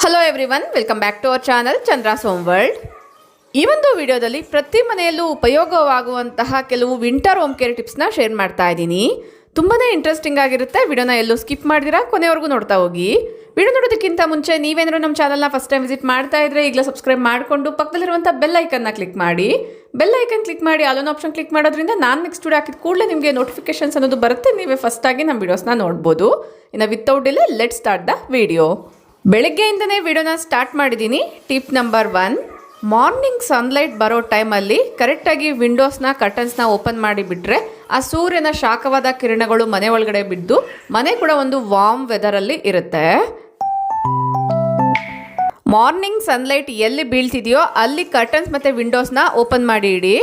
Hello everyone, welcome back to our channel Chandra's home world. ಈ ಒಂದು ವಿಡಿಯೋದಲ್ಲಿ ಪ್ರತಿ ಮನೆಯಲ್ಲೂ ಉಪಯೋಗವಾಗುವಂತಹ ಕೆಲವು ವಿಂಟರ್ ಹೋಮ್ ಕೇರ್ ಟಿಪ್ಸ್ನ ಶೇರ್ ಮಾಡ್ತಾ ಇದ್ದೀನಿ. ತುಂಬಾ ಇಂಟ್ರೆಸ್ಟಿಂಗ್ ಆಗಿರುತ್ತೆ. ವಿಡಿಯೋನ ಎಲ್ಲೂ ಸ್ಕಿಪ್ ಮಾಡಿದಿರಾ ಕೊನೆವರೆಗೂ ನೋಡ್ತಾ ಹೋಗಿ. ವಿಡಿಯೋ ನೋಡೋದಕ್ಕಿಂತ ಮುಂಚೆ ನೀವೇನಾದರೂ ನಮ್ಮ ಚಾನಲ್ನ ಫಸ್ಟ್ ಟೈಮ್ ವಿಸಿಟ್ ಮಾಡ್ತಾ ಇದ್ರೆ ಈಗಲೇ ಸಬ್ಸ್ಕ್ರೈಬ್ ಮಾಡಿಕೊಂಡು ಪಕ್ಕದಲ್ಲಿರುವಂಥ ಬೆಲ್ ಐಕನ್ನ ಕ್ಲಿಕ್ ಮಾಡಿ. ಬೆಲ್ ಐಕನ್ ಕ್ಲಿಕ್ ಮಾಡಿ ಆಲ್ ಆಪ್ಷನ್ ಕ್ಲಿಕ್ ಮಾಡೋದ್ರಿಂದ ನಾನು ನೆಕ್ಸ್ಟ್ ವಿಡಿಯೋ ಹಾಕಿದ ಕೂಡಲೇ ನಿಮಗೆ ನೋಟಿಫಿಕೇಶನ್ಸ್ ಅನ್ನೋದು ಬರುತ್ತೆ. ನೀವೇ ಫಸ್ಟಾಗಿ ನಮ್ಮ ವಿಡಿಯೋಸ್ನ ನೋಡ್ಬೋದು. ಇನ್ನು without delay let start the video. ಬೆಳಗ್ಗೆಯಿಂದನೇ ವಿಡಿಯೋನ ಸ್ಟಾರ್ಟ್ ಮಾಡಿದ್ದೀನಿ. ಟಿಪ್ ನಂಬರ್ 1, ಮಾರ್ನಿಂಗ್ ಸನ್ಲೈಟ್ ಬರೋ ಟೈಮಲ್ಲಿ ಕರೆಕ್ಟಾಗಿ ವಿಂಡೋಸ್ನ ಕರ್ಟನ್ಸ್ನ ಓಪನ್ ಮಾಡಿಬಿಟ್ರೆ ಆ ಸೂರ್ಯನ ಶಾಖವಾದ ಕಿರಣಗಳು ಮನೆ ಒಳಗಡೆ ಬಿದ್ದು ಮನೆ ಕೂಡ ಒಂದು ವಾರ್ಮ್ ವೆದರಲ್ಲಿ ಇರುತ್ತೆ. ಮಾರ್ನಿಂಗ್ ಸನ್ಲೈಟ್ ಎಲ್ಲಿ ಬೀಳ್ತಿದೆಯೋ ಅಲ್ಲಿ ಕರ್ಟನ್ಸ್ ಮತ್ತು ವಿಂಡೋಸ್ನ ಓಪನ್ ಮಾಡಿ ಇಡಿ.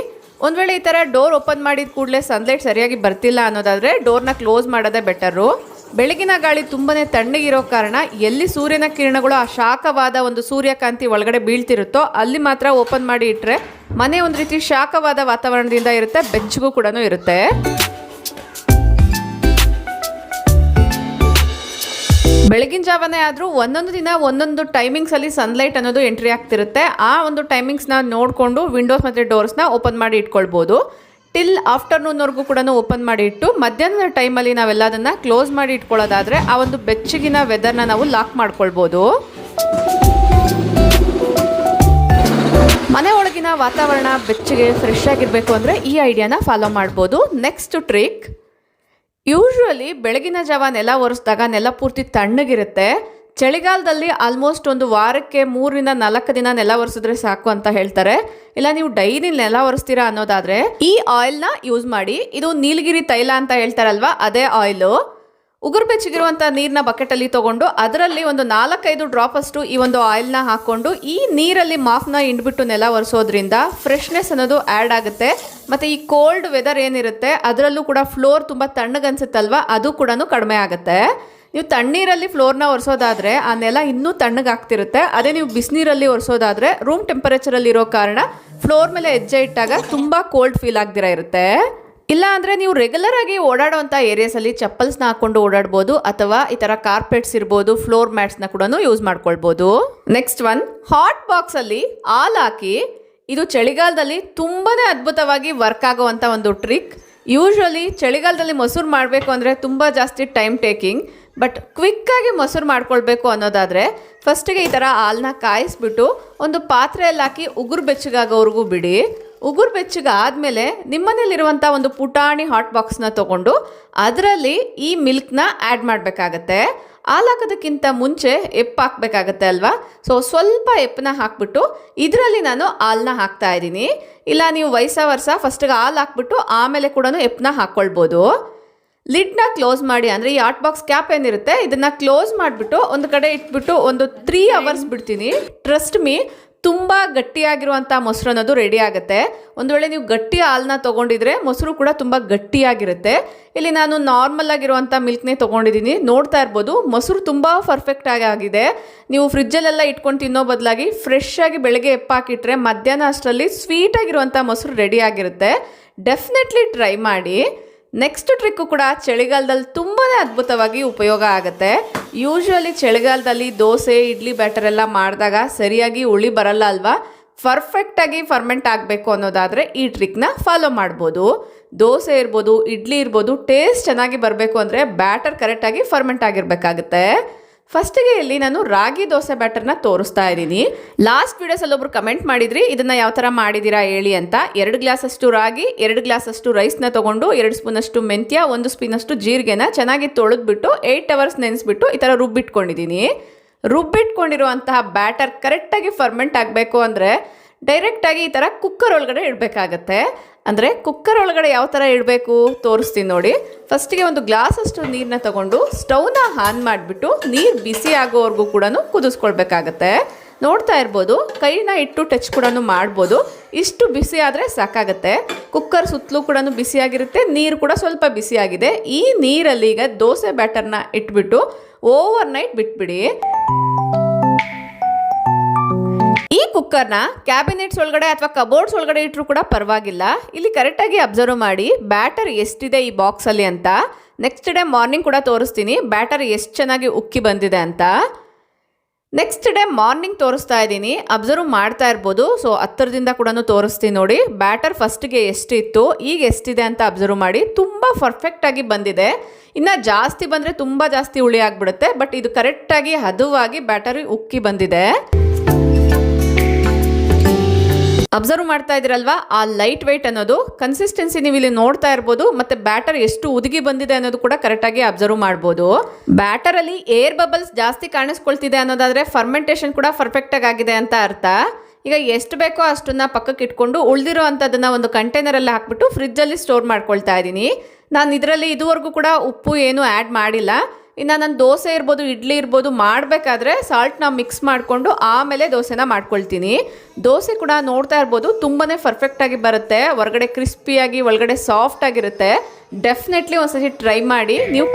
ಒಂದು ವೇಳೆ ಈ ಥರ ಡೋರ್ ಓಪನ್ ಮಾಡಿದ ಕೂಡಲೇ ಸನ್ಲೈಟ್ ಸರಿಯಾಗಿ ಬರ್ತಿಲ್ಲ ಅನ್ನೋದಾದರೆ ಡೋರ್ನ ಕ್ಲೋಸ್ ಮಾಡೋದೇ ಬೆಟರು. ಬೆಳಗಿನ ಗಾಳಿ ತುಂಬಾ ತಣ್ಣಗಿರೋ ಕಾರಣ ಎಲ್ಲಿ ಸೂರ್ಯನ ಕಿರಣಗಳು ಆ ಶಾಖವಾದ ಒಂದು ಸೂರ್ಯಕಾಂತಿ ಒಳಗಡೆ ಬೀಳ್ತಿರುತ್ತೋ ಅಲ್ಲಿ ಮಾತ್ರ ಓಪನ್ ಮಾಡಿ ಇಟ್ಟರೆ ಮನೆ ಒಂದು ರೀತಿ ಶಾಖವಾದ ವಾತಾವರಣದಿಂದ ಇರುತ್ತೆ, ಬೆಚ್ಚಗೂ ಕೂಡ ಇರುತ್ತೆ. ಬೆಳಗಿನ ಜಾವನೇ ಆದರೂ ಒಂದೊಂದು ದಿನ ಒಂದೊಂದು ಟೈಮಿಂಗ್ಸಲ್ಲಿ ಸನ್ಲೈಟ್ ಅನ್ನೋದು ಎಂಟ್ರಿ ಆಗ್ತಿರುತ್ತೆ. ಆ ಒಂದು ಟೈಮಿಂಗ್ಸ್ನ ನೋಡಿಕೊಂಡು ವಿಂಡೋಸ್ ಮತ್ತು ಡೋರ್ಸ್ನ ಓಪನ್ ಮಾಡಿ ಇಟ್ಕೊಳ್ಬೋದು. ಟಿಲ್ ಆಫ್ಟರ್ನೂನ್ವರೆಗೂ ಕೂಡ ಓಪನ್ ಮಾಡಿ ಇಟ್ಟು ಮಧ್ಯಾಹ್ನದ ಟೈಮಲ್ಲಿ ನಾವೆಲ್ಲದನ್ನು ಕ್ಲೋಸ್ ಮಾಡಿ ಇಟ್ಕೊಳ್ಳೋದಾದರೆ ಆ ಒಂದು ಬೆಚ್ಚಗಿನ ವೆದರ್ನ ನಾವು ಲಾಕ್ ಮಾಡ್ಕೊಳ್ಬೋದು. ಮನೆ ಒಳಗಿನ ವಾತಾವರಣ ಬೆಚ್ಚಗೆ ಫ್ರೆಶ್ ಆಗಿರಬೇಕು ಅಂದರೆ ಈ ಐಡಿಯಾನ ಫಾಲೋ ಮಾಡ್ಬೋದು. ನೆಕ್ಸ್ಟ್ ಟ್ರಿಕ್, ಯೂಶ್ವಲಿ ಬೆಳಗಿನ ಜಾವ ನೆಲ ಒರೆಸಿದಾಗ ನೆಲ ಪೂರ್ತಿ ತಣ್ಣಗಿರುತ್ತೆ. ಚಳಿಗಾಲದಲ್ಲಿ ಆಲ್ಮೋಸ್ಟ್ ಒಂದು ವಾರಕ್ಕೆ 3-4 ದಿನ ನೆಲ ಒರೆಸಿದ್ರೆ ಸಾಕು ಅಂತ ಹೇಳ್ತಾರೆ. ಇಲ್ಲ ನೀವು ಡೈಲಿ ನೆಲ ಒರೆಸ್ತೀರಾ ಅನ್ನೋದಾದರೆ ಈ ಆಯಿಲ್ನ ಯೂಸ್ ಮಾಡಿ. ಇದು ನೀಲಗಿರಿ ತೈಲ ಅಂತ ಹೇಳ್ತಾರಲ್ವ, ಅದೇ ಆಯಿಲು. ಉಗುರು ಬೆಚ್ಚಗಿರುವಂಥ ನೀರನ್ನ ಬಕೆಟಲ್ಲಿ ತೊಗೊಂಡು ಅದರಲ್ಲಿ ಒಂದು 4-5 ಡ್ರಾಪ್ ಅಷ್ಟು ಈ ಒಂದು ಆಯಿಲ್ನ ಹಾಕ್ಕೊಂಡು ಈ ನೀರಲ್ಲಿ ಮಾಫ್ನ ಹಿಂಡ್ಬಿಟ್ಟು ನೆಲ ಒರೆಸೋದ್ರಿಂದ ಫ್ರೆಶ್ನೆಸ್ ಅನ್ನೋದು ಆ್ಯಡ್ ಆಗುತ್ತೆ. ಮತ್ತು ಈ ಕೋಲ್ಡ್ ವೆದರ್ ಏನಿರುತ್ತೆ ಅದರಲ್ಲೂ ಕೂಡ ಫ್ಲೋರ್ ತುಂಬ ತಣ್ಣಗನ್ಸುತ್ತಲ್ವ, ಅದು ಕೂಡ ಕಡಿಮೆ ಆಗುತ್ತೆ. ನೀವು ತಣ್ಣೀರಲ್ಲಿ ಫ್ಲೋರ್ನ ಒರೆಸೋದಾದರೆ ಆ ನೆಲ ಇನ್ನೂ ತಣ್ಣಗಾಗ್ತಿರುತ್ತೆ. ಅದೇ ನೀವು ಬಿಸಿನೀರಲ್ಲಿ ಒರೆಸೋದಾದರೆ ರೂಮ್ ಟೆಂಪರೇಚರಲ್ಲಿ ಇರೋ ಕಾರಣ ಫ್ಲೋರ್ ಮೇಲೆ ಹೆಜ್ಜೆ ಇಟ್ಟಾಗ ತುಂಬ ಕೋಲ್ಡ್ ಫೀಲ್ ಆಗ್ದಿರ ಇರುತ್ತೆ. ಇಲ್ಲ ಅಂದರೆ ನೀವು ರೆಗ್ಯುಲರ್ ಆಗಿ ಓಡಾಡೋವಂಥ ಏರಿಯಾಸಲ್ಲಿ ಚಪ್ಪಲ್ಸ್ನ ಹಾಕ್ಕೊಂಡು ಓಡಾಡ್ಬೋದು, ಅಥವಾ ಈ ಥರ ಕಾರ್ಪೆಟ್ಸ್ ಇರ್ಬೋದು, ಫ್ಲೋರ್ ಮ್ಯಾಟ್ಸ್ನ ಕೂಡ ಯೂಸ್ ಮಾಡ್ಕೊಳ್ಬೋದು. ನೆಕ್ಸ್ಟ್ ಒನ್, ಹಾಟ್ ಬಾಕ್ಸಲ್ಲಿ ಹಾಲು ಹಾಕಿ. ಇದು ಚಳಿಗಾಲದಲ್ಲಿ ತುಂಬಾ ಅದ್ಭುತವಾಗಿ ವರ್ಕ್ ಆಗೋವಂಥ ಒಂದು ಟ್ರಿಕ್. ಯೂಶ್ವಲಿ ಚಳಿಗಾಲದಲ್ಲಿ ಮೊಸರು ಮಾಡಬೇಕು ಅಂದರೆ ತುಂಬ ಜಾಸ್ತಿ ಟೈಮ್ ಟೇಕಿಂಗ್. ಬಟ್ ಕ್ವಿಕ್ಕಾಗಿ ಮೊಸರು ಮಾಡ್ಕೊಳ್ಬೇಕು ಅನ್ನೋದಾದರೆ ಫಸ್ಟಿಗೆ ಈ ಥರ ಹಾಲನ್ನ ಕಾಯಿಸ್ಬಿಟ್ಟು ಒಂದು ಪಾತ್ರೆಯಲ್ಲಿ ಹಾಕಿ ಉಗುರು ಬೆಚ್ಚಗಾಗೋವರೆಗೂ ಬಿಡಿ. ಉಗುರು ಬೆಚ್ಚಗಾದ್ಮೇಲೆ ನಿಮ್ಮನೇಲಿರುವಂಥ ಒಂದು ಪುಟಾಣಿ ಹಾಟ್ ಬಾಕ್ಸ್ನ ತೊಗೊಂಡು ಅದರಲ್ಲಿ ಈ ಮಿಲ್ಕ್ನ ಆ್ಯಡ್ ಮಾಡಬೇಕಾಗತ್ತೆ. ಹಾಲು ಹಾಕೋದಕ್ಕಿಂತ ಮುಂಚೆ ಎಪ್ಪು ಹಾಕಬೇಕಾಗತ್ತೆ ಅಲ್ವಾ. ಸೊ ಸ್ವಲ್ಪ ಎಪ್ಪನ್ನ ಹಾಕ್ಬಿಟ್ಟು ಇದರಲ್ಲಿ ನಾನು ಹಾಲನ್ನ ಹಾಕ್ತಾ ಇದ್ದೀನಿ. ಇಲ್ಲ ನೀವು ವರ್ಷ ಫಸ್ಟಿಗೆ ಹಾಲು ಹಾಕ್ಬಿಟ್ಟು ಆಮೇಲೆ ಕೂಡ ಎಪ್ಪನ್ನ ಹಾಕ್ಕೊಳ್ಬೋದು. ಲಿಡ್ನ ಕ್ಲೋಸ್ ಮಾಡಿ, ಅಂದರೆ ಈ ಹಾಟ್ ಬಾಕ್ಸ್ ಕ್ಯಾಪ್ ಏನಿರುತ್ತೆ ಇದನ್ನು ಕ್ಲೋಸ್ ಮಾಡಿಬಿಟ್ಟು ಒಂದು ಕಡೆ ಇಟ್ಬಿಟ್ಟು ಒಂದು 3 hours ಬಿಡ್ತೀನಿ. ಟ್ರಸ್ಟ್ ಮೀ, ತುಂಬ ಗಟ್ಟಿಯಾಗಿರುವಂಥ ಮೊಸರು ಅನ್ನೋದು ರೆಡಿ ಆಗುತ್ತೆ. ಒಂದು ವೇಳೆ ನೀವು ಗಟ್ಟಿ ಹಾಲನ್ನ ತೊಗೊಂಡಿದ್ರೆ ಮೊಸರು ಕೂಡ ತುಂಬ ಗಟ್ಟಿಯಾಗಿರುತ್ತೆ. ಇಲ್ಲಿ ನಾನು ನಾರ್ಮಲ್ ಆಗಿರುವಂಥ ಮಿಲ್ಕ್ನೇ ತೊಗೊಂಡಿದ್ದೀನಿ. ನೋಡ್ತಾ ಇರ್ಬೋದು ಮೊಸರು ತುಂಬ ಪರ್ಫೆಕ್ಟ್ ಆಗಿದೆ. ನೀವು ಫ್ರಿಜ್ಜಲ್ಲೆಲ್ಲ ಇಟ್ಕೊಂಡು ತಿನ್ನೋ ಬದಲಾಗಿ ಫ್ರೆಶ್ ಆಗಿ ಬೆಳಗ್ಗೆ ಎಪ್ಪಾಕಿಟ್ರೆ ಮಧ್ಯಾಹ್ನ ಅಷ್ಟರಲ್ಲಿ ಸ್ವೀಟಾಗಿರುವಂಥ ಮೊಸರು ರೆಡಿ ಆಗಿರುತ್ತೆ. ಡೆಫಿನೆಟ್ಲಿ ಟ್ರೈ ಮಾಡಿ. ನೆಕ್ಸ್ಟ್ ಟ್ರಿಕ್ಕು ಕೂಡ ಚಳಿಗಾಲದಲ್ಲಿ ತುಂಬಾ ಅದ್ಭುತವಾಗಿ ಉಪಯೋಗ ಆಗುತ್ತೆ. ಯೂಶ್ವಲಿ ಚಳಿಗಾಲದಲ್ಲಿ ದೋಸೆ, ಇಡ್ಲಿ ಬ್ಯಾಟರ್ ಎಲ್ಲ ಮಾಡಿದಾಗ ಸರಿಯಾಗಿ ಉಳಿ ಬರಲ್ಲ ಅಲ್ವಾ. ಪರ್ಫೆಕ್ಟಾಗಿ ಫರ್ಮೆಂಟ್ ಆಗಬೇಕು ಅನ್ನೋದಾದರೆ ಈ ಟ್ರಿಕ್ನ ಫಾಲೋ ಮಾಡ್ಬೋದು. ದೋಸೆ ಇರ್ಬೋದು, ಇಡ್ಲಿ ಇರ್ಬೋದು, ಟೇಸ್ಟ್ ಚೆನ್ನಾಗಿ ಬರಬೇಕು ಅಂದರೆ ಬ್ಯಾಟರ್ ಕರೆಕ್ಟಾಗಿ ಫರ್ಮೆಂಟ್ ಆಗಿರಬೇಕಾಗುತ್ತೆ. ಫಸ್ಟಿಗೆ ಇಲ್ಲಿ ನಾನು ರಾಗಿ ದೋಸೆ ಬ್ಯಾಟರ್ನ ತೋರಿಸ್ತಾ ಇದ್ದೀನಿ. ಲಾಸ್ಟ್ ವಿಡಿಯೋಸಲ್ಲಿ ಒಬ್ರು ಕಮೆಂಟ್ ಮಾಡಿದ್ರಿ ಇದನ್ನು ಯಾವ ಥರ ಮಾಡಿದ್ದೀರಾ ಹೇಳಿ ಅಂತ. 2 ಗ್ಲಾಸಷ್ಟು ರಾಗಿ, 2 ಗ್ಲಾಸಷ್ಟು ರೈಸ್ನ ತೊಗೊಂಡು 2 ಸ್ಪೂನಷ್ಟು ಮೆಂತ್ಯ, 1 ಸ್ಪೂನಷ್ಟು ಜೀರಿಗೆನ ಚೆನ್ನಾಗಿ ತೊಳೆದ್ಬಿಟ್ಟು 8 hours ನೆನೆಸ್ಬಿಟ್ಟು ಈ ಥರ ರುಬ್ಬಿಟ್ಕೊಂಡಿದ್ದೀನಿ. ರುಬ್ಬಿಟ್ಕೊಂಡಿರುವಂತಹ ಬ್ಯಾಟರ್ ಕರೆಕ್ಟಾಗಿ ಫರ್ಮೆಂಟ್ ಆಗಬೇಕು ಅಂದರೆ ಡೈರೆಕ್ಟಾಗಿ ಈ ಥರ ಕುಕ್ಕರ್ ಒಳಗಡೆ ಇಡಬೇಕಾಗತ್ತೆ. ಅಂದರೆ ಕುಕ್ಕರ್ ಒಳಗಡೆ ಯಾವ ಥರ ಇಡಬೇಕು ತೋರಿಸ್ತೀನಿ ನೋಡಿ. ಫಸ್ಟಿಗೆ ಒಂದು ಗ್ಲಾಸಷ್ಟು ನೀರನ್ನ ತಗೊಂಡು ಸ್ಟವ್ನ ಆನ್ ಮಾಡಿಬಿಟ್ಟು ನೀರು ಬಿಸಿ ಆಗೋವರೆಗೂ ಕೂಡ ಕುದಿಸ್ಕೊಳ್ಬೇಕಾಗತ್ತೆ. ನೋಡ್ತಾ ಇರ್ಬೋದು, ಕೈನ ಇಟ್ಟು ಟಚ್ ಕೂಡ ಮಾಡ್ಬೋದು. ಇಷ್ಟು ಬಿಸಿ ಆದರೆ ಸಾಕಾಗತ್ತೆ. ಕುಕ್ಕರ್ ಸುತ್ತಲೂ ಕೂಡ ಬಿಸಿಯಾಗಿರುತ್ತೆ, ನೀರು ಕೂಡ ಸ್ವಲ್ಪ ಬಿಸಿಯಾಗಿದೆ. ಈ ನೀರಲ್ಲಿ ಈಗ ದೋಸೆ ಬ್ಯಾಟರ್ನ ಇಟ್ಬಿಟ್ಟು ಓವರ್ ನೈಟ್ ಬಿಟ್ಬಿಡಿ. ಈ ಕುಕ್ಕರ್ನ ಕ್ಯಾಬಿನೆಟ್ಸ್ ಒಳಗಡೆ ಅಥವಾ ಕಬೋರ್ಡ್ಸ್ ಒಳಗಡೆ ಇಟ್ಟರು ಕೂಡ ಪರವಾಗಿಲ್ಲ. ಇಲ್ಲಿ ಕರೆಕ್ಟಾಗಿ ಅಬ್ಸರ್ವ್ ಮಾಡಿ ಬ್ಯಾಟರ್ ಎಷ್ಟಿದೆ ಈ ಬಾಕ್ಸಲ್ಲಿ ಅಂತ. ನೆಕ್ಸ್ಟ್ ಡೇ ಮಾರ್ನಿಂಗ್ ಕೂಡ ತೋರಿಸ್ತೀನಿ ಬ್ಯಾಟರ್ ಎಷ್ಟು ಚೆನ್ನಾಗಿ ಉಕ್ಕಿ ಬಂದಿದೆ ಅಂತ. ನೆಕ್ಸ್ಟ್ ಡೇ ಮಾರ್ನಿಂಗ್ ತೋರಿಸ್ತಾ ಇದ್ದೀನಿ, ಅಬ್ಸರ್ವ್ ಮಾಡ್ತಾ ಇರ್ಬೋದು. ಸೊ ಹತ್ತಿರದಿಂದ ಕೂಡ ತೋರಿಸ್ತೀನಿ ನೋಡಿ. ಬ್ಯಾಟರ್ ಫಸ್ಟ್ಗೆ ಎಷ್ಟಿತ್ತು, ಈಗ ಎಷ್ಟಿದೆ ಅಂತ ಅಬ್ಸರ್ವ್ ಮಾಡಿ. ತುಂಬ ಪರ್ಫೆಕ್ಟಾಗಿ ಬಂದಿದೆ. ಇನ್ನು ಜಾಸ್ತಿ ಬಂದರೆ ತುಂಬ ಜಾಸ್ತಿ ಹುಳಿ ಆಗಿಬಿಡುತ್ತೆ. ಬಟ್ ಇದು ಕರೆಕ್ಟಾಗಿ ಹದವಾಗಿ ಬ್ಯಾಟರಿ ಉಕ್ಕಿ ಬಂದಿದೆ. ಅಬ್ಸರ್ವ್ ಮಾಡ್ತಾ ಇದ್ದೀರಲ್ವಾ, ಆ ಲೈಟ್ ವೆಯ್ಟ್ ಅನ್ನೋದು ಕನ್ಸಿಸ್ಟೆನ್ಸಿ ನೀವು ಇಲ್ಲಿ ನೋಡ್ತಾ ಇರ್ಬೋದು. ಮತ್ತೆ ಬ್ಯಾಟರ್ ಎಷ್ಟು ಉದುಗಿ ಬಂದಿದೆ ಅನ್ನೋದು ಕೂಡ ಕರೆಕ್ಟಾಗಿ ಅಬ್ಸರ್ವ್ ಮಾಡ್ಬೋದು. ಬ್ಯಾಟರ್ ಅಲ್ಲಿ ಏರ್ ಬಬಲ್ಸ್ ಜಾಸ್ತಿ ಕಾಣಿಸ್ಕೊಳ್ತಿದೆ ಅನ್ನೋದಾದ್ರೆ ಫರ್ಮೆಂಟೇಷನ್ ಕೂಡ ಪರ್ಫೆಕ್ಟಾಗಿ ಆಗಿದೆ ಅಂತ ಅರ್ಥ. ಈಗ ಎಷ್ಟು ಬೇಕೋ ಅಷ್ಟನ್ನ ಪಕ್ಕಕ್ಕೆ ಇಟ್ಕೊಂಡು ಉಳಿದಿರೋ ಅಂಥದ್ದನ್ನ ಒಂದು ಕಂಟೈನರಲ್ಲಿ ಹಾಕ್ಬಿಟ್ಟು ಫ್ರಿಜ್ಜಲ್ಲಿ ಸ್ಟೋರ್ ಮಾಡ್ಕೊಳ್ತಾ ಇದ್ದೀನಿ. ನಾನು ಇದರಲ್ಲಿ ಇದುವರೆಗೂ ಕೂಡ ಉಪ್ಪು ಏನು ಆ್ಯಡ್ ಮಾಡಿಲ್ಲ. ಇನ್ನು ನಾನು ದೋಸೆ ಇರ್ಬೋದು, ಇಡ್ಲಿ ಇರ್ಬೋದು ಮಾಡಬೇಕಾದ್ರೆ ಸಾಲ್ಟ್ನ ಮಿಕ್ಸ್ ಮಾಡಿಕೊಂಡು ಆಮೇಲೆ ದೋಸೆನ ಮಾಡ್ಕೊಳ್ತೀನಿ. ದೋಸೆ ಕೂಡ ನೋಡ್ತಾ ಇರ್ಬೋದು ತುಂಬಾ ಪರ್ಫೆಕ್ಟಾಗಿ ಬರುತ್ತೆ. ಹೊರಗಡೆ ಕ್ರಿಸ್ಪಿಯಾಗಿ ಒಳಗಡೆ ಸಾಫ್ಟ್ ಆಗಿರುತ್ತೆ. ಡೆಫಿನೆಟ್ಲಿ ಒಂದ್ಸತಿ ಟ್ರೈ ಮಾಡಿ ನೀವು.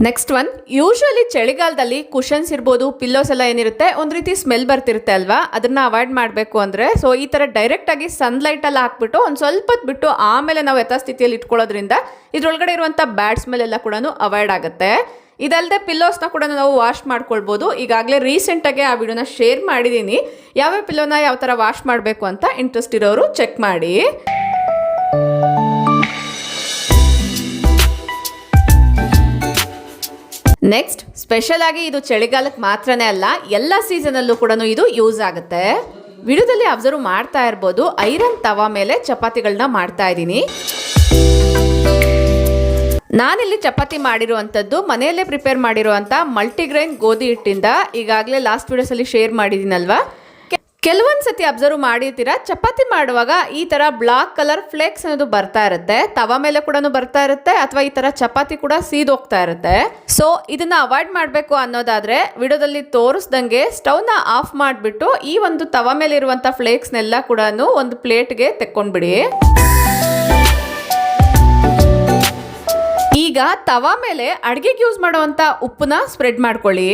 ನೆಕ್ಸ್ಟ್ ಒನ್, ಯೂಶುವಲಿ ಚಳಿಗಾಲದಲ್ಲಿ ಕುಷನ್ಸ್ ಇರ್ಬೋದು, ಪಿಲ್ಲೋಸ್ ಎಲ್ಲ ಏನಿರುತ್ತೆ ಒಂದು ರೀತಿ ಸ್ಮೆಲ್ ಬರ್ತಿರುತ್ತೆ ಅಲ್ವಾ, ಅದನ್ನ ಅವಾಯ್ಡ್ ಮಾಡಬೇಕು ಅಂದರೆ ಸೊ ಈ ಥರ ಡೈರೆಕ್ಟಾಗಿ ಸನ್ಲೈಟಲ್ಲಿ ಹಾಕ್ಬಿಟ್ಟು ಒಂದು ಸ್ವಲ್ಪ ಹೊತ್ತು ಬಿಟ್ಟು ಆಮೇಲೆ ನಾವು ಯಥಾಸ್ಥಿತಿಯಲ್ಲಿ ಇಟ್ಕೊಳ್ಳೋದ್ರಿಂದ ಇದರೊಳಗಡೆ ಇರುವಂಥ ಬ್ಯಾಡ್ ಸ್ಮೆಲ್ ಎಲ್ಲ ಕೂಡ ಅವಾಯ್ಡ್ ಆಗುತ್ತೆ. ಇದಲ್ಲದೆ ಪಿಲ್ಲೋಸ್ನ ಕೂಡ ನಾವು ವಾಶ್ ಮಾಡ್ಕೊಳ್ಬೋದು. ಈಗಾಗಲೇ ರೀಸೆಂಟಾಗಿ ಆ ವಿಡಿಯೋನ ಶೇರ್ ಮಾಡಿದ್ದೀನಿ. ಯಾವ್ಯಾವ ಪಿಲ್ಲೋನ ಯಾವ ಥರ ವಾಶ್ ಮಾಡಬೇಕು ಅಂತ ಇಂಟ್ರೆಸ್ಟ್ ಇರೋರು ಚೆಕ್ ಮಾಡಿ. ನೆಕ್ಸ್ಟ್, ಸ್ಪೆಷಲ್ ಆಗಿ ಇದು ಚಳಿಗಾಲಕ್ಕೆ ಮಾತ್ರನೇ ಅಲ್ಲ, ಎಲ್ಲ ಸೀಸನಲ್ಲೂ ಕೂಡ ಇದು ಯೂಸ್ ಆಗುತ್ತೆ. ವಿಡಿಯೋದಲ್ಲಿ ಅಬ್ಸರ್ವ್ ಮಾಡ್ತಾ ಇರ್ಬೋದು, ಐರನ್ ತವಾ ಮೇಲೆ ಚಪಾತಿಗಳನ್ನ ಮಾಡ್ತಾ ಇದ್ದೀನಿ. ನಾನಿಲ್ಲಿ ಚಪಾತಿ ಮಾಡಿರುವಂಥದ್ದು ಮನೆಯಲ್ಲೇ ಪ್ರಿಪೇರ್ ಮಾಡಿರುವಂಥ ಮಲ್ಟಿಗ್ರೈನ್ ಗೋಧಿ ಹಿಟ್ಟಿಂದ. ಈಗಾಗಲೇ ಲಾಸ್ಟ್ ವಿಡಿಯೋಸಲ್ಲಿ ಶೇರ್ ಮಾಡಿದ್ದೀನಲ್ವಾ. ಕೆಲವೊಂದು ಸತಿ ಅಬ್ಸರ್ವ್ ಮಾಡಿರ್ತೀರಾ, ಚಪಾತಿ ಮಾಡುವಾಗ ಈ ಥರ ಬ್ಲಾಕ್ ಕಲರ್ ಫ್ಲೇಕ್ಸ್ ಅನ್ನೋದು ಬರ್ತಾ ಇರುತ್ತೆ. ತವಾ ಮೇಲೆ ಕೂಡ ಬರ್ತಾ ಇರುತ್ತೆ, ಅಥವಾ ಈ ಥರ ಚಪಾತಿ ಕೂಡ ಸೀದೋಗ್ತಾ ಇರುತ್ತೆ. ಸೊ ಇದನ್ನ ಅವಾಯ್ಡ್ ಮಾಡಬೇಕು ಅನ್ನೋದಾದ್ರೆ ವಿಡಿಯೋದಲ್ಲಿ ತೋರಿಸ್ದಂಗೆ ಸ್ಟವ್ನ ಆಫ್ ಮಾಡಿಬಿಟ್ಟು ಈ ಒಂದು ತವಾ ಮೇಲೆ ಇರುವಂಥ ಫ್ಲೇಕ್ಸ್ನೆಲ್ಲ ಕೂಡ ಒಂದು ಪ್ಲೇಟ್ಗೆ ತೆಕ್ಕೊಂಡ್ಬಿಡಿ. ಈಗ ತವಾ ಮೇಲೆ ಅಡುಗೆಗೆ ಯೂಸ್ ಮಾಡುವಂಥ ಉಪ್ಪನ್ನ ಸ್ಪ್ರೆಡ್ ಮಾಡ್ಕೊಳ್ಳಿ.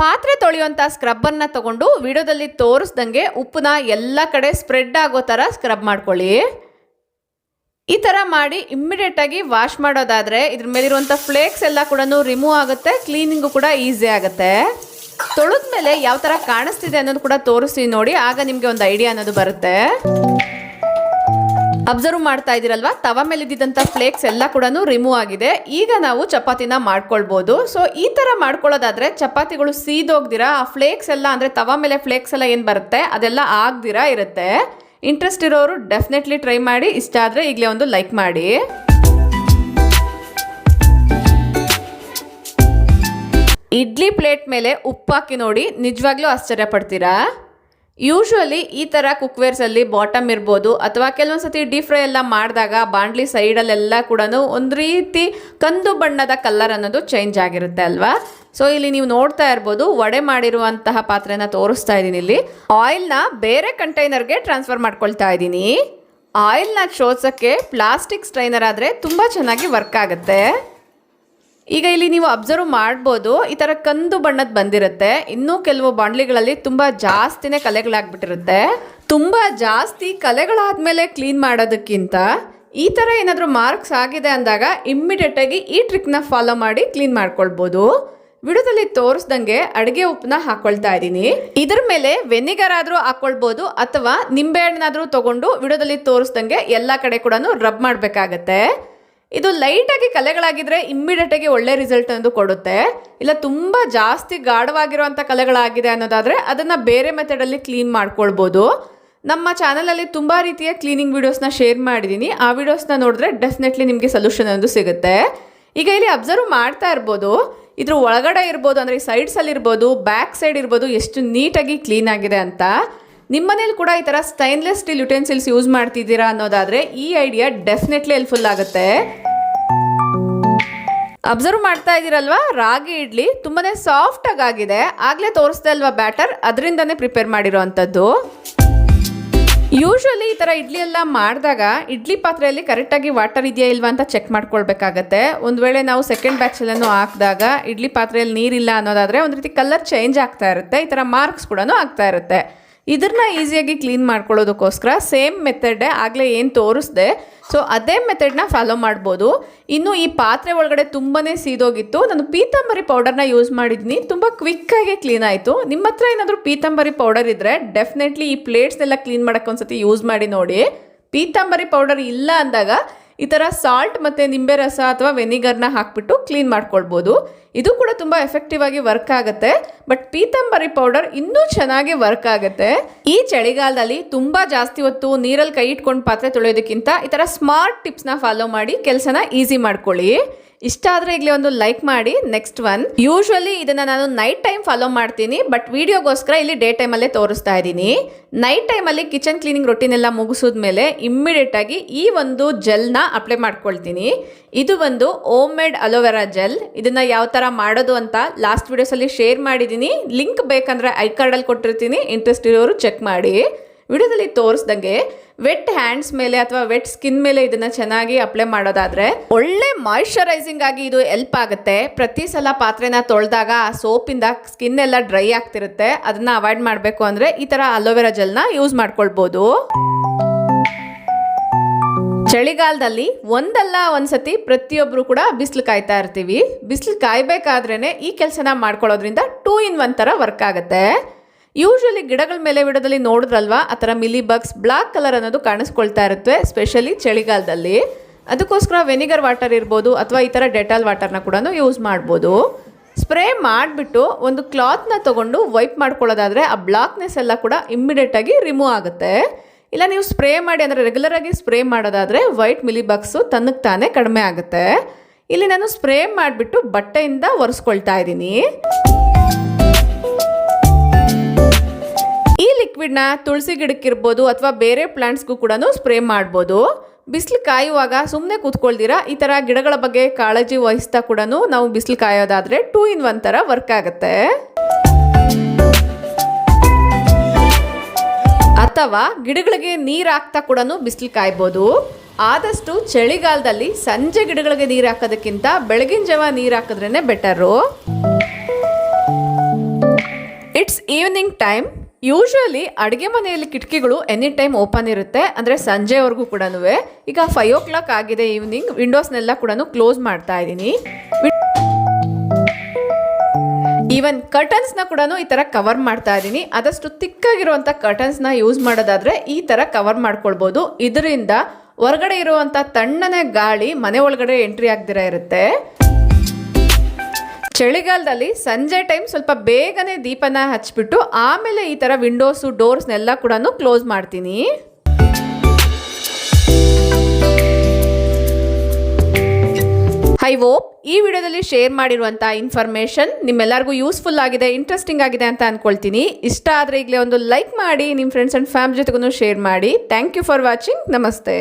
ಪಾತ್ರೆ ತೊಳೆಯುವಂಥ ಸ್ಕ್ರಬ್ಬನ್ನು ತಗೊಂಡು ವಿಡಿಯೋದಲ್ಲಿ ತೋರಿಸ್ದಂಗೆ ಉಪ್ಪನ್ನ ಎಲ್ಲ ಕಡೆ ಸ್ಪ್ರೆಡ್ ಆಗೋ ಥರ ಸ್ಕ್ರಬ್ ಮಾಡ್ಕೊಳ್ಳಿ. ಈ ಥರ ಮಾಡಿ ಇಮ್ಮಿಡಿಯೇಟಾಗಿ ವಾಶ್ ಮಾಡೋದಾದರೆ ಇದ್ರ ಮೇಲಿರುವಂಥ ಫ್ಲೇಕ್ಸ್ ಎಲ್ಲ ಕೂಡ ರಿಮೂವ್ ಆಗುತ್ತೆ, ಕ್ಲೀನಿಂಗು ಕೂಡ ಈಸಿ ಆಗುತ್ತೆ. ತೊಳೆದ್ಮೇಲೆ ಯಾವ ಥರ ಕಾಣಿಸ್ತಿದೆ ಅನ್ನೋದು ಕೂಡ ತೋರಿಸ್ತೀನಿ ನೋಡಿ, ಆಗ ನಿಮಗೆ ಒಂದು ಐಡಿಯಾ ಅನ್ನೋದು ಬರುತ್ತೆ. ಅಬ್ಸರ್ವ್ ಮಾಡ್ತಾ ಇದ್ದೀರಲ್ವಾ, ತವಾ ಮೇಲೆ ಇದ್ದಿದ್ದಂಥ ಫ್ಲೇಕ್ಸ್ ಎಲ್ಲ ಕೂಡ ರಿಮೂವ್ ಆಗಿದೆ. ಈಗ ನಾವು ಚಪಾತಿನ ಮಾಡ್ಕೊಳ್ಬೋದು. ಸೊ ಈ ಥರ ಮಾಡ್ಕೊಳ್ಳೋದಾದ್ರೆ ಚಪಾತಿಗಳು ಸೀದೋಗ್ದಿರಾ ಆ ಫ್ಲೇಕ್ಸ್ ಎಲ್ಲ, ಅಂದರೆ ತವಾ ಮೇಲೆ ಫ್ಲೇಕ್ಸ್ ಎಲ್ಲ ಏನು ಬರುತ್ತೆ ಅದೆಲ್ಲ ಆಗ್ದಿರಾ ಇರುತ್ತೆ. ಇಂಟ್ರೆಸ್ಟ್ ಇರೋರು ಡೆಫಿನೆಟ್ಲಿ ಟ್ರೈ ಮಾಡಿ. ಇಷ್ಟ ಆದರೆ ಈಗಲೇ ಒಂದು ಲೈಕ್ ಮಾಡಿ. ಇಡ್ಲಿ ಪ್ಲೇಟ್ ಮೇಲೆ ಉಪ್ಪು ಹಾಕಿ ನೋಡಿ, ನಿಜವಾಗ್ಲೂ ಆಶ್ಚರ್ಯ ಪಡ್ತೀರಾ. ಯೂಶುವಲಿ ಈ ಥರ ಕುಕ್ವೇರ್ಸಲ್ಲಿ ಬಾಟಮ್ ಇರ್ಬೋದು, ಅಥವಾ ಕೆಲವೊಂದು ಸತಿ ಡೀಪ್ ಫ್ರೈ ಎಲ್ಲ ಮಾಡಿದಾಗ ಬಾಣಲಿ ಸೈಡಲ್ಲೆಲ್ಲ ಕೂಡ ಒಂದು ರೀತಿ ಕಂದು ಬಣ್ಣದ ಕಲರ್ ಅನ್ನೋದು ಚೇಂಜ್ ಆಗಿರುತ್ತೆ ಅಲ್ವಾ. ಸೊ ಇಲ್ಲಿ ನೀವು ನೋಡ್ತಾ ಇರ್ಬೋದು, ವಡೆ ಮಾಡಿರುವಂತಹ ಪಾತ್ರೆನ ತೋರಿಸ್ತಾ ಇದ್ದೀನಿ. ಇಲ್ಲಿ ಆಯಿಲ್ನ ಬೇರೆ ಕಂಟೈನರ್ಗೆ ಟ್ರಾನ್ಸ್ಫರ್ ಮಾಡ್ಕೊಳ್ತಾ ಇದ್ದೀನಿ. ಆಯಿಲ್ನ ಶೋಧಿಸೋಕ್ಕೆ ಪ್ಲಾಸ್ಟಿಕ್ ಸ್ಟ್ರೈನರ್ ಆದರೆ ತುಂಬ ಚೆನ್ನಾಗಿ ವರ್ಕ್ ಆಗುತ್ತೆ. ಈಗ ಇಲ್ಲಿ ನೀವು ಅಬ್ಸರ್ವ್ ಮಾಡ್ಬೋದು, ಈ ಥರ ಕಂದು ಬಣ್ಣದ ಬಂದಿರುತ್ತೆ. ಇನ್ನೂ ಕೆಲವು ಬಾಣಲಿಗಳಲ್ಲಿ ತುಂಬ ಜಾಸ್ತಿನೇ ಕಲೆಗಳಾಗ್ಬಿಟ್ಟಿರುತ್ತೆ. ತುಂಬ ಜಾಸ್ತಿ ಕಲೆಗಳಾದ್ಮೇಲೆ ಕ್ಲೀನ್ ಮಾಡೋದಕ್ಕಿಂತ ಈ ಥರ ಏನಾದರೂ ಮಾರ್ಕ್ಸ್ ಆಗಿದೆ ಅಂದಾಗ ಇಮ್ಮಿಡಿಯೇಟಾಗಿ ಈ ಟ್ರಿಕ್ನ ಫಾಲೋ ಮಾಡಿ ಕ್ಲೀನ್ ಮಾಡ್ಕೊಳ್ಬೋದು. ವಿಡಿಯೋದಲ್ಲಿ ತೋರಿಸ್ದಂಗೆ ಅಡುಗೆ ಉಪ್ಪನ್ನ ಹಾಕೊಳ್ತಾ ಇದ್ದೀನಿ. ಇದ್ರ ಮೇಲೆ ವೆನಿಗರ್ ಆದರೂ ಹಾಕೊಳ್ಬೋದು, ಅಥವಾ ನಿಂಬೆ ಹಣ್ಣಾದರೂ ತೊಗೊಂಡು ವಿಡಿಯೋದಲ್ಲಿ ತೋರಿಸ್ದಂಗೆ ಎಲ್ಲ ಕಡೆ ಕೂಡ ರಬ್ ಮಾಡಬೇಕಾಗತ್ತೆ. ಇದು ಲೈಟಾಗಿ ಕಲೆಗಳಾಗಿದ್ರೆ ಇಮ್ಮಿಡಿಯೇಟಾಗಿ ಒಳ್ಳೆ ರಿಸಲ್ಟ್ ಅನ್ನೋದು ಕೊಡುತ್ತೆ. ಇಲ್ಲ ತುಂಬ ಜಾಸ್ತಿ ಗಾಢವಾಗಿರುವಂಥ ಕಲೆಗಳಾಗಿದೆ ಅನ್ನೋದಾದರೆ ಅದನ್ನು ಬೇರೆ ಮೆಥಡಲ್ಲಿ ಕ್ಲೀನ್ ಮಾಡ್ಕೊಳ್ಬೋದು. ನಮ್ಮ ಚಾನಲಲ್ಲಿ ತುಂಬ ರೀತಿಯ ಕ್ಲೀನಿಂಗ್ ವೀಡಿಯೋಸ್ನ ಶೇರ್ ಮಾಡಿದ್ದೀನಿ. ಆ ವಿಡಿಯೋಸ್ನ ನೋಡಿದ್ರೆ ಡೆಫಿನೆಟ್ಲಿ ನಿಮಗೆ ಸೊಲ್ಯೂಷನ್ ಅನ್ನೋದು ಸಿಗುತ್ತೆ. ಈಗ ಇಲ್ಲಿ ಅಬ್ಸರ್ವ್ ಮಾಡ್ತಾ ಇರ್ಬೋದು, ಇದ್ರ ಒಳಗಡೆ ಇರ್ಬೋದು, ಅಂದರೆ ಸೈಡ್ಸಲ್ಲಿ ಇರ್ಬೋದು, ಬ್ಯಾಕ್ ಸೈಡ್ ಇರ್ಬೋದು, ಎಷ್ಟು ನೀಟಾಗಿ ಕ್ಲೀನ್ ಆಗಿದೆ ಅಂತ. ನಿಮ್ಮನೇಲಿ ಕೂಡ ಈ ಥರ ಸ್ಟೈನ್ಲೆಸ್ ಸ್ಟೀಲ್ ಯುಟೆನ್ಸಿಲ್ಸ್ ಯೂಸ್ ಮಾಡ್ತಿದ್ದೀರಾ ಅನ್ನೋದಾದರೆ ಈ ಐಡಿಯಾ ಡೆಫಿನೆಟ್ಲಿ ಹೆಲ್ಪ್ಫುಲ್ ಆಗುತ್ತೆ. ಅಬ್ಸರ್ವ್ ಮಾಡ್ತಾ ಇದ್ದೀರಲ್ವಾ, ರಾಗಿ ಇಡ್ಲಿ ತುಂಬಾ ಸಾಫ್ಟಾಗಿ ಆಗಿದೆ. ಆಗಲೇ ತೋರಿಸ್ದೆ ಅಲ್ವಾ ಬ್ಯಾಟರ್, ಅದರಿಂದನೇ ಪ್ರಿಪೇರ್ ಮಾಡಿರೋ ಅಂಥದ್ದು. ಯೂಶುವಲಿ ಈ ಥರ ಇಡ್ಲಿ ಎಲ್ಲ ಮಾಡಿದಾಗ ಇಡ್ಲಿ ಪಾತ್ರೆಯಲ್ಲಿ ಕರೆಕ್ಟಾಗಿ ವಾಟರ್ ಇದೆಯಾ ಇಲ್ವಾ ಅಂತ ಚೆಕ್ ಮಾಡ್ಕೊಳ್ಬೇಕಾಗತ್ತೆ. ಒಂದು ವೇಳೆ ನಾವು ಸೆಕೆಂಡ್ ಬ್ಯಾಚಲ್ಲೂ ಹಾಕಿದಾಗ ಇಡ್ಲಿ ಪಾತ್ರೆಯಲ್ಲಿ ನೀರಿಲ್ಲ ಅನ್ನೋದಾದರೆ ಒಂದು ರೀತಿ ಕಲರ್ ಚೇಂಜ್ ಆಗ್ತಾ ಇರುತ್ತೆ. ಈ ಥರ ಮಾರ್ಕ್ಸ್ ಕೂಡ ಆಗ್ತಾ ಇರುತ್ತೆ. ಇದನ್ನ ಈಸಿಯಾಗಿ ಕ್ಲೀನ್ ಮಾಡ್ಕೊಳ್ಳೋದಕ್ಕೋಸ್ಕರ ಸೇಮ್ ಮೆಥಡೇ ಆಗಲೇ ಏನು ತೋರಿಸ್ದೆ, ಸೊ ಅದೇ ಮೆಥಡ್ನ ಫಾಲೋ ಮಾಡ್ಬೋದು. ಇನ್ನು ಈ ಪಾತ್ರೆ ಒಳಗಡೆ ತುಂಬಾ ಸೀದೋಗಿತ್ತು, ನಾನು ಪೀತಾಂಬರಿ ಪೌಡರ್ನ ಯೂಸ್ ಮಾಡಿದ್ದೀನಿ, ತುಂಬ ಕ್ವಿಕ್ಕಾಗಿ ಕ್ಲೀನ್ ಆಯಿತು. ನಿಮ್ಮ ಹತ್ರ ಏನಾದರೂ ಪೀತಾಂಬರಿ ಪೌಡರ್ ಇದ್ದರೆ ಡೆಫಿನೆಟ್ಲಿ ಈ ಪ್ಲೇಟ್ಸ್ನೆಲ್ಲ ಕ್ಲೀನ್ ಮಾಡೋಕ್ಕೆ ಒಂದ್ಸತಿ ಯೂಸ್ ಮಾಡಿ ನೋಡಿ. ಪೀತಾಂಬರಿ ಪೌಡರ್ ಇಲ್ಲ ಅಂದಾಗ ಈ ಥರ ಸಾಲ್ಟ್ ಮತ್ತು ನಿಂಬೆ ರಸ ಅಥವಾ ವೆನಿಗರ್ನ ಹಾಕ್ಬಿಟ್ಟು ಕ್ಲೀನ್ ಮಾಡ್ಕೊಳ್ಬೋದು. ಇದು ಕೂಡ ತುಂಬ ಎಫೆಕ್ಟಿವ್ ಆಗಿ ವರ್ಕ್ ಆಗುತ್ತೆ. ಬಟ್ ಪೀತಾಂಬರಿ ಪೌಡರ್ ಇನ್ನೂ ಚೆನ್ನಾಗಿ ವರ್ಕ್ ಆಗುತ್ತೆ. ಈ ಚಳಿಗಾಲದಲ್ಲಿ ತುಂಬ ಜಾಸ್ತಿ ಹೊತ್ತು ನೀರಲ್ಲಿ ಕೈ ಇಟ್ಕೊಂಡು ಪಾತ್ರೆ ತೊಳೆಯೋದಕ್ಕಿಂತ ಈ ಥರ ಸ್ಮಾರ್ಟ್ ಟಿಪ್ಸ್ನ ಫಾಲೋ ಮಾಡಿ ಕೆಲಸನ ಈಸಿ ಮಾಡ್ಕೊಳ್ಳಿ. ಇಷ್ಟ ಆದರೆ ಈಗಲೇ ಒಂದು ಲೈಕ್ ಮಾಡಿ. ನೆಕ್ಸ್ಟ್ ಒನ್, ಯೂಶ್ವಲಿ ಇದನ್ನು ನಾನು ನೈಟ್ ಟೈಮ್ ಫಾಲೋ ಮಾಡ್ತೀನಿ, ಬಟ್ ವಿಡಿಯೋಗೋಸ್ಕರ ಇಲ್ಲಿ ಡೇ ಟೈಮಲ್ಲೇ ತೋರಿಸ್ತಾ ಇದ್ದೀನಿ. ನೈಟ್ ಟೈಮಲ್ಲಿ ಕಿಚನ್ ಕ್ಲೀನಿಂಗ್ ರೊಟೀನ್ ಎಲ್ಲ ಮುಗಿಸಿದ್ಮೇಲೆ ಇಮ್ಮಿಡಿಯೇಟಾಗಿ ಈ ಒಂದು ಜೆಲ್ನ ಅಪ್ಲೈ ಮಾಡ್ಕೊಳ್ತೀನಿ. ಇದು ಒಂದು ಹೋಮ್ ಮೇಡ್ ಅಲೋವೆರಾ ಜೆಲ್. ಇದನ್ನು ಯಾವ ಥರ ಮಾಡೋದು ಅಂತ ಲಾಸ್ಟ್ ವಿಡಿಯೋಸಲ್ಲಿ ಶೇರ್ ಮಾಡಿದ್ದೀನಿ, ಲಿಂಕ್ ಬೇಕಂದರೆ ಐ ಕಾರ್ಡಲ್ಲಿ ಕೊಟ್ಟಿರ್ತೀನಿ, ಇಂಟ್ರೆಸ್ಟ್ ಇರೋರು ಚೆಕ್ ಮಾಡಿ. ವಿಡಿಯೋದಲ್ಲಿ ತೋರಿಸ್ದಂಗೆ ವೆಟ್ ಹ್ಯಾಂಡ್ಸ್ ಮೇಲೆ ಅಥವಾ ವೆಟ್ ಸ್ಕಿನ್ ಮೇಲೆ ಇದನ್ನ ಚೆನ್ನಾಗಿ ಅಪ್ಲೈ ಮಾಡೋದಾದ್ರೆ ಒಳ್ಳೆ ಮಾಯಿಶ್ಚರೈಸಿಂಗ್ ಆಗಿ ಇದು ಹೆಲ್ಪ್ ಆಗುತ್ತೆ. ಪ್ರತಿ ಸಲ ಪಾತ್ರೆನ ತೊಳೆದಾಗ ಸೋಪಿಂದ ಸ್ಕಿನ್ ಎಲ್ಲ ಡ್ರೈ ಆಗ್ತಿರುತ್ತೆ, ಅದನ್ನ ಅವಾಯ್ಡ್ ಮಾಡಬೇಕು ಅಂದ್ರೆ ಈ ತರ ಅಲೋವೆರಾ ಜೆಲ್ನ ಯೂಸ್ ಮಾಡ್ಕೊಳ್ಬೋದು. ಚಳಿಗಾಲದಲ್ಲಿ ಒಂದಲ್ಲ ಒಂದ್ಸತಿ ಪ್ರತಿಯೊಬ್ರು ಕೂಡ ಬಿಸಿಲು ಕಾಯ್ತಾ ಇರ್ತೀವಿ. ಬಿಸಿಲು ಕಾಯ್ಬೇಕಾದ್ರೇನೆ ಈ ಕೆಲಸನ ಮಾಡ್ಕೊಳ್ಳೋದ್ರಿಂದ 2 in 1 ತರ ವರ್ಕ್ ಆಗುತ್ತೆ. ಯೂಶ್ವಲಿ ಗಿಡಗಳ ಮೇಲೆ ವಿಡೋದಲ್ಲಿ ನೋಡಿದ್ರಲ್ವಾ, ಆ ಥರ ಮಿಲಿ ಬಗ್ಸ್ ಬ್ಲಾಕ್ ಕಲರ್ ಅನ್ನೋದು ಕಾಣಿಸ್ಕೊಳ್ತಾ ಇರುತ್ತೆ, ಸ್ಪೆಷಲಿ ಚಳಿಗಾಲದಲ್ಲಿ. ಅದಕ್ಕೋಸ್ಕರ ವೆನಿಗರ್ ವಾಟರ್ ಇರ್ಬೋದು ಅಥವಾ ಈ ಥರ ಡೆಟಾಲ್ ವಾಟರ್ನ ಕೂಡ ಯೂಸ್ ಮಾಡ್ಬೋದು. ಸ್ಪ್ರೇ ಮಾಡಿಬಿಟ್ಟು ಒಂದು ಕ್ಲಾತ್ನ ತೊಗೊಂಡು ವೈಪ್ ಮಾಡ್ಕೊಳ್ಳೋದಾದರೆ ಆ ಬ್ಲಾಕ್ನೆಸ್ ಎಲ್ಲ ಕೂಡ ಇಮ್ಮಿಡಿಯೇಟಾಗಿ ರಿಮೂವ್ ಆಗುತ್ತೆ. ಇಲ್ಲ ನೀವು ಸ್ಪ್ರೇ ಮಾಡಿ ಅಂದರೆ ರೆಗ್ಯುಲರಾಗಿ ಸ್ಪ್ರೇ ಮಾಡೋದಾದರೆ ವೈಟ್ ಮಿಲಿ ಬಗ್ಸು ತನ್ನಕ್ಕೆ ತಾನೇ ಕಡಿಮೆ ಆಗುತ್ತೆ. ಇಲ್ಲಿ ನಾನು ಸ್ಪ್ರೇ ಮಾಡಿಬಿಟ್ಟು ಬಟ್ಟೆಯಿಂದ ಒರೆಸ್ಕೊಳ್ತಾ ಇದ್ದೀನಿ. ಈ ಲಿಕ್ವಿಡ್ನ ತುಳಸಿ ಗಿಡಕ್ಕಿರ್ಬೋದು ಅಥವಾ ಬೇರೆ ಪ್ಲಾಂಟ್ಸ್ಗೂ ಕೂಡ ಸ್ಪ್ರೇ ಮಾಡ್ಬೋದು. ಬಿಸಿಲು ಕಾಯುವಾಗ ಸುಮ್ಮನೆ ಕೂತ್ಕೊಳ್ದಿರ ಈ ಥರ ಗಿಡಗಳ ಬಗ್ಗೆ ಕಾಳಜಿ ವಹಿಸ್ತಾ ಕೂಡ ನಾವು ಬಿಸಿಲು ಕಾಯೋದಾದರೆ 2 in 1 ಥರ ವರ್ಕ್ ಆಗುತ್ತೆ. ಅಥವಾ ಗಿಡಗಳಿಗೆ ನೀರು ಹಾಕ್ತಾ ಕೂಡ ಬಿಸಿಲು ಕಾಯ್ಬೋದು. ಆದಷ್ಟು ಚಳಿಗಾಲದಲ್ಲಿ ಸಂಜೆ ಗಿಡಗಳಿಗೆ ನೀರು ಹಾಕೋದಕ್ಕಿಂತ ಬೆಳಗಿನ ಜಾವ ನೀರು ಹಾಕಿದ್ರೇ better. It's evening time. Usually ಅಡುಗೆ ಮನೆಯಲ್ಲಿ ಕಿಟಕಿಗಳು ಎನಿ ಟೈಮ್ ಓಪನ್ ಇರುತ್ತೆ, ಅಂದರೆ ಸಂಜೆವರೆಗೂ ಕೂಡ. ಈಗ 5 o'clock ಆಗಿದೆ ಈವ್ನಿಂಗ್, ವಿಂಡೋಸ್ನೆಲ್ಲ ಕೂಡ ಕ್ಲೋಸ್ ಮಾಡ್ತಾ ಇದ್ದೀನಿ. ಈವನ್ ಕರ್ಟನ್ಸ್ನ ಕೂಡ ಈ ಥರ ಕವರ್ ಮಾಡ್ತಾ ಇದ್ದೀನಿ. ಆದಷ್ಟು ತಿಕ್ಕಾಗಿರುವಂಥ ಕರ್ಟನ್ಸ್ನ ಯೂಸ್ ಮಾಡೋದಾದರೆ ಈ ಥರ ಕವರ್ ಮಾಡ್ಕೊಳ್ಬೋದು. ಇದರಿಂದ ಹೊರಗಡೆ ಇರುವಂಥ ತಣ್ಣನೆ ಗಾಳಿ ಮನೆ ಒಳಗಡೆ ಎಂಟ್ರಿ ಆಗದಿರ ಇರುತ್ತೆ. ಚಳಿಗಾಲದಲ್ಲಿ ಸಂಜೆ ಟೈಮ್ ಸ್ವಲ್ಪ ಬೇಗನೆ ದೀಪನ ಹಚ್ಬಿಟ್ಟು ಆಮೇಲೆ ಈ ಥರ ವಿಂಡೋಸು ಡೋರ್ಸ್ನೆಲ್ಲ ಕೂಡ ಕ್ಲೋಸ್ ಮಾಡ್ತೀನಿ. ಐ ಹೋಪ್ ಈ ವಿಡಿಯೋದಲ್ಲಿ ಶೇರ್ ಮಾಡಿರುವಂಥ ಇನ್ಫಾರ್ಮೇಷನ್ ನಿಮ್ಮೆಲ್ಲರಿಗೂ ಯೂಸ್ಫುಲ್ ಆಗಿದೆ, ಇಂಟ್ರೆಸ್ಟಿಂಗ್ ಆಗಿದೆ ಅಂತ ಅಂದ್ಕೊಳ್ತೀನಿ. ಇಷ್ಟ ಆದರೆ ಈಗಲೇ ಒಂದು ಲೈಕ್ ಮಾಡಿ, ನಿಮ್ಮ ಫ್ರೆಂಡ್ಸ್ ಆ್ಯಂಡ್ ಫ್ಯಾಮಿಲಿ ಜೊತೆಗೂ ಶೇರ್ ಮಾಡಿ. Thank you for watching. ನಮಸ್ತೆ.